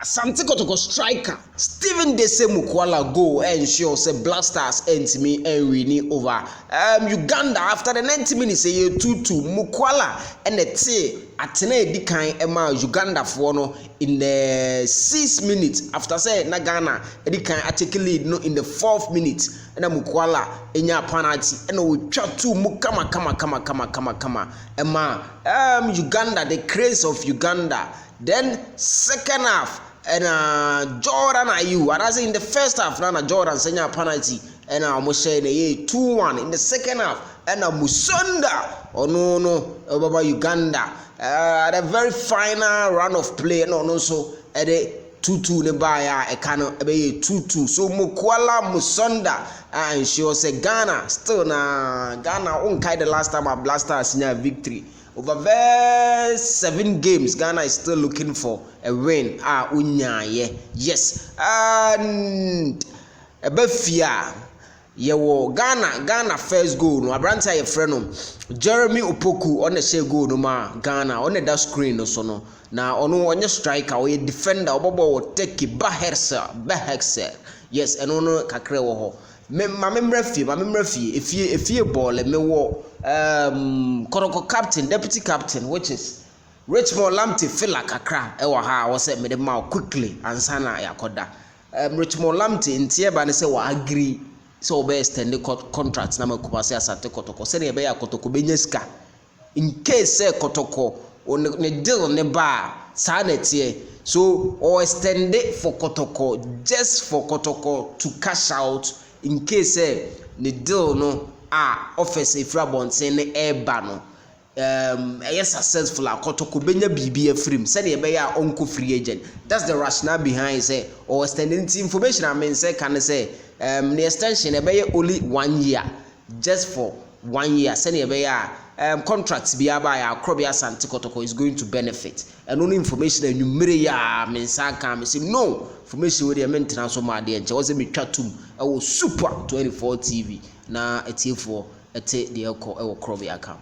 Asante Kotoko striker Steven Dese Mukwala goal ensure say Black Stars entimi win over Uganda after the 90 minutes 2-2 Mukwala and atena edi kan ema Uganda for no in the 6 minutes after say na Ghana edi kan take lead no in the 4th minute na Mukwala enya penalty and we twa two mu kama ema Uganda, the craze of Uganda. Then second half and Jordan Ayew, and as in the first half na Jordan senya penalty and almost say 2-1 in the second half and Musonda no Baba Uganda at a very final round of play no so at a 2-2 ne baya e kano ebe 2-2 so Mukwala Musonda and she was a Ghana still na Ghana unkai the last time a Black Stars senior victory over very 7 games. Ghana is still looking for a win. Yes. And Ebefia yewo Ghana first goal no abranta ye freno Jeremy Opoku on the share goal no ma Ghana on that screen no so no na ono onye striker or defender obobo wo take Bahexer yes and ono kakre wo ho mamemra fie efie ball me wo Kotoko captain deputy captain which is Richmond Lamptey fila kakra e wa ha wo say me dem ma quickly ansana yakoda Richmond Lamptey ntie ba ne say wa agree so be extend the contract na makubase Asante Kotoko say ne be ya Kotoko benyeska in case say Kotoko ne deal ne ba sa na tie so or extend it for Kotoko just for Kotoko to cash out in case the deal no office ifra bonse ne eba no successful Kotoko benya bibi afrim say e be ya onko free agent. That's the rationale behind say or extending information I mean say can say the extension e be only 1 year just for 1 year say e be ya contracts bi aba ya akrobi Asante Kotoko is going to benefit and only information enumere ya mensa kan me say no information we dey maintenance so ma dey nche wo say me twatum e wo super 24 TV na etiefo ete de ekọ e wo krobi account.